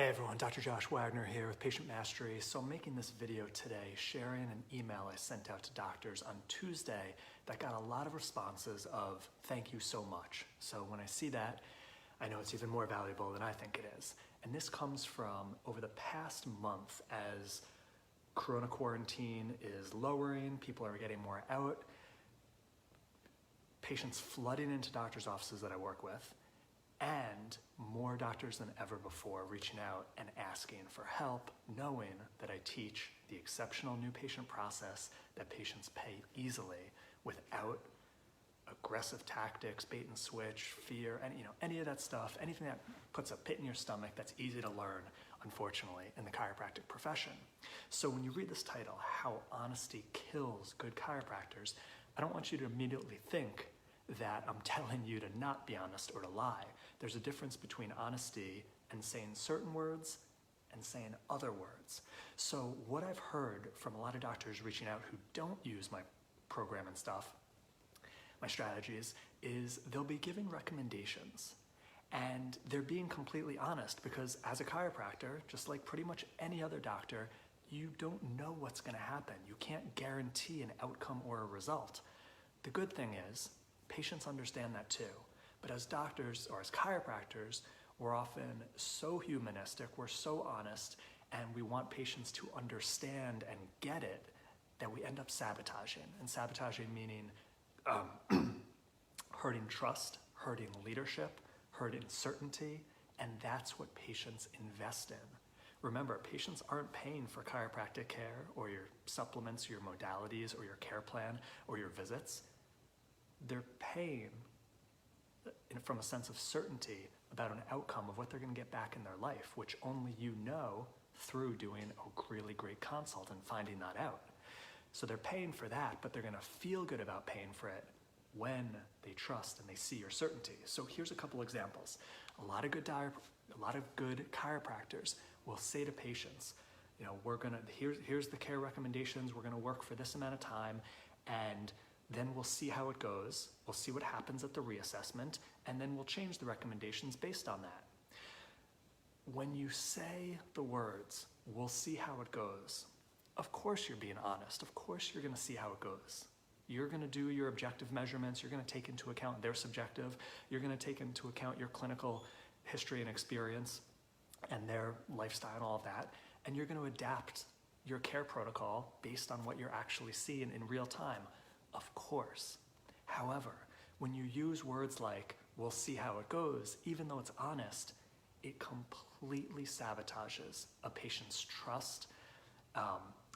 Hey everyone, Dr. Josh Wagner here with Patient Mastery. So I'm making this video today sharing an email I sent out to doctors on Tuesday that got a lot of responses of thank you so much. So when I see that, I know it's even more valuable than I think it is. And this comes from over the past month as Corona quarantine is lowering, people are getting more out, patients flooding into doctors' offices that I work with, and more doctors than ever before reaching out and asking for help, knowing that I teach the exceptional new patient process that patients pay easily without aggressive tactics, bait and switch, fear, and any of that stuff, anything that puts a pit in your stomach that's easy to learn, unfortunately, in the chiropractic profession. So when you read this title, How Honesty Kills Good Chiropractors, I don't want you to immediately think that I'm telling you to not be honest or to lie. There's a difference between honesty and saying certain words and saying other words. So what I've heard from a lot of doctors reaching out who don't use my program and stuff, my strategies, is they'll be giving recommendations and they're being completely honest because as a chiropractor, just like pretty much any other doctor, you don't know what's gonna happen. You can't guarantee an outcome or a result. The good thing is, patients understand that too. But as doctors or as chiropractors, we're often so humanistic, we're so honest, and we want patients to understand and get it that we end up sabotaging. And sabotaging meaning hurting trust, hurting leadership, hurting certainty, and that's what patients invest in. Remember, patients aren't paying for chiropractic care or your supplements, your modalities, or your care plan, or your visits. They're paying from a sense of certainty about an outcome of what they're going to get back in their life, which only you know through doing a really great consult and finding that out. So they're paying for that, but they're going to feel good about paying for it when they trust and they see your certainty. So here's a couple examples. A lot of good chiropractors will say to patients, here's the care recommendations, we're going to work for this amount of time, and then we'll see how it goes. We'll see what happens at the reassessment, and then we'll change the recommendations based on that. When you say the words, we'll see how it goes, of course you're being honest. Of course you're gonna see how it goes. You're gonna do your objective measurements. You're gonna take into account their subjective. You're gonna take into account your clinical history and experience and their lifestyle and all of that. And you're gonna adapt your care protocol based on what you're actually seeing in real time. Of course. However, when you use words like, we'll see how it goes, even though it's honest, it completely sabotages a patient's trust,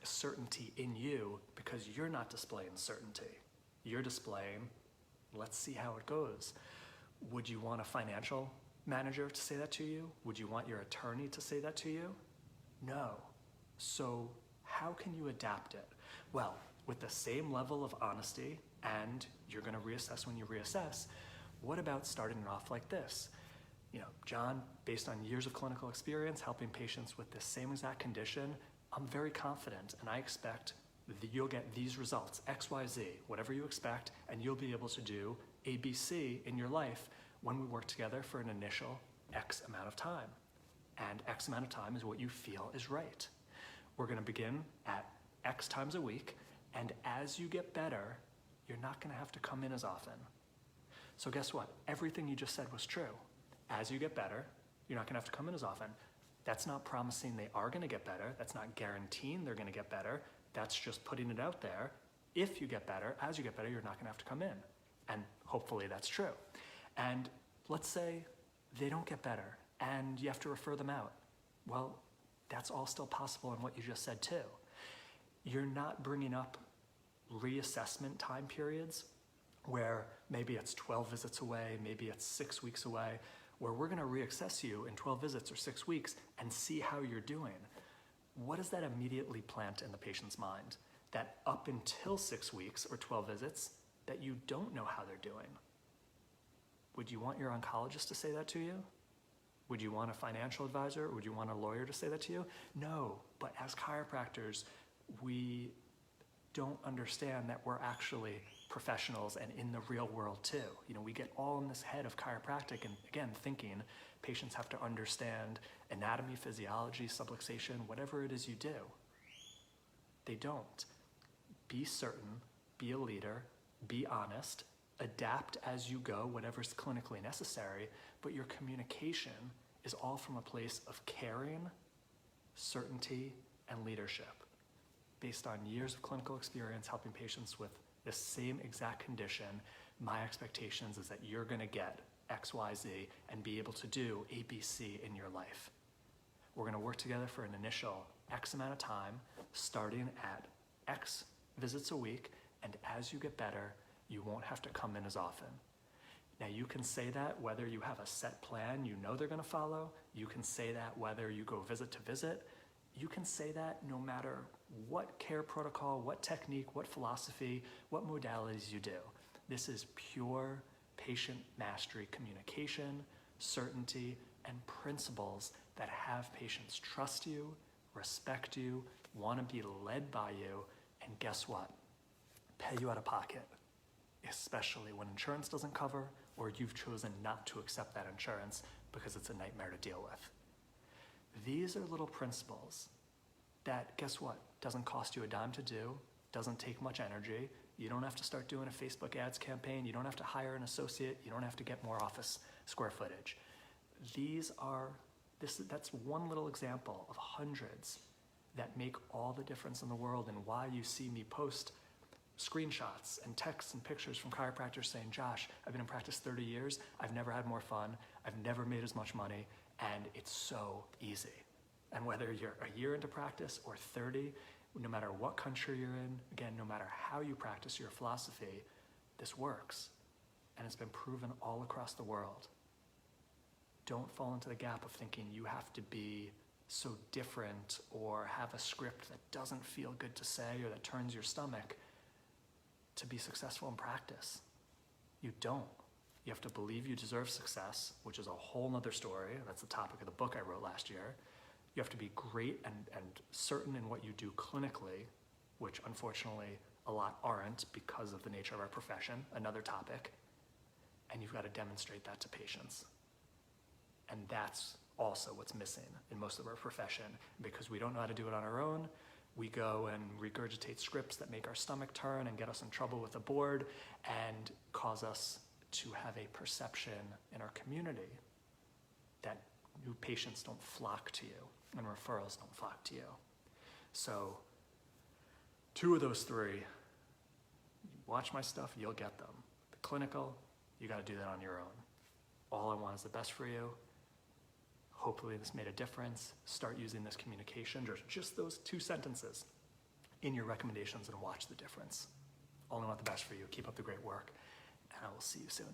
certainty in you, because you're not displaying certainty. You're displaying, let's see how it goes. Would you want a financial manager to say that to you? Would you want your attorney to say that to you? No. So how can you adapt it? Well, with the same level of honesty, and you're gonna reassess when you reassess, what about starting it off like this? John, based on years of clinical experience helping patients with the same exact condition, I'm very confident and I expect that you'll get these results, X, Y, Z, whatever you expect, and you'll be able to do A, B, C in your life when we work together for an initial X amount of time. And X amount of time is what you feel is right. We're gonna begin at X times a week, and as you get better, you're not gonna have to come in as often. So guess what? Everything you just said was true. As you get better, you're not gonna have to come in as often. That's not promising they are gonna get better. That's not guaranteeing they're gonna get better. That's just putting it out there. If you get better, as you get better, you're not gonna have to come in. And hopefully that's true. And let's say they don't get better and you have to refer them out. Well, that's all still possible in what you just said too. You're not bringing up reassessment time periods where maybe it's 12 visits away, maybe it's 6 weeks away, where we're gonna reassess you in 12 visits or 6 weeks and see how you're doing. What does that immediately plant in the patient's mind? That up until 6 weeks or 12 visits, that you don't know how they're doing. Would you want your oncologist to say that to you? Would you want a financial advisor? Would you want a lawyer to say that to you? No, but as chiropractors, we don't understand that we're actually professionals and in the real world too. You know, we get all in this head of chiropractic and again, thinking patients have to understand anatomy, physiology, subluxation, whatever it is you do. They don't. Be certain, be a leader, be honest, adapt as you go, whatever's clinically necessary, but your communication is all from a place of caring, certainty, and leadership, based on years of clinical experience helping patients with the same exact condition. My expectations is that you're gonna get X, Y, Z and be able to do A, B, C in your life. We're gonna work together for an initial X amount of time, starting at X visits a week, and as you get better, you won't have to come in as often. Now you can say that whether you have a set plan you know they're gonna follow, you can say that whether you go visit to visit, you can say that no matter what care protocol, what technique, what philosophy, what modalities you do. This is pure patient mastery communication, certainty, and principles that have patients trust you, respect you, wanna be led by you, and guess what? Pay you out of pocket, especially when insurance doesn't cover or you've chosen not to accept that insurance because it's a nightmare to deal with. These are little principles that, guess what, doesn't cost you a dime to do, doesn't take much energy. You don't have to start doing a Facebook ads campaign. You don't have to hire an associate. You don't have to get more office square footage. That's one little example of hundreds that make all the difference in the world, and why you see me post screenshots and texts and pictures from chiropractors saying, Josh, I've been in practice 30 years. I've never had more fun. I've never made as much money, and it's so easy. And whether you're a year into practice or 30, no matter what country you're in, again, no matter how you practice your philosophy, this works. And it's been proven all across the world. Don't fall into the gap of thinking you have to be so different or have a script that doesn't feel good to say or that turns your stomach to be successful in practice. You don't. You have to believe you deserve success, which is a whole nother story. That's the topic of the book I wrote last year. You have to be great and certain in what you do clinically, which unfortunately a lot aren't because of the nature of our profession, another topic. And you've got to demonstrate that to patients. And that's also what's missing in most of our profession, because we don't know how to do it on our own. We go and regurgitate scripts that make our stomach turn and get us in trouble with the board and cause us to have a perception in our community that new patients don't flock to you and referrals don't flock to you. So 2 of those 3, watch my stuff, you'll get them. The clinical, you gotta do that on your own. All I want is the best for you. Hopefully this made a difference. Start using this communication, just those 2 sentences in your recommendations and watch the difference. Only want the best for you. Keep up the great work, and I will see you soon.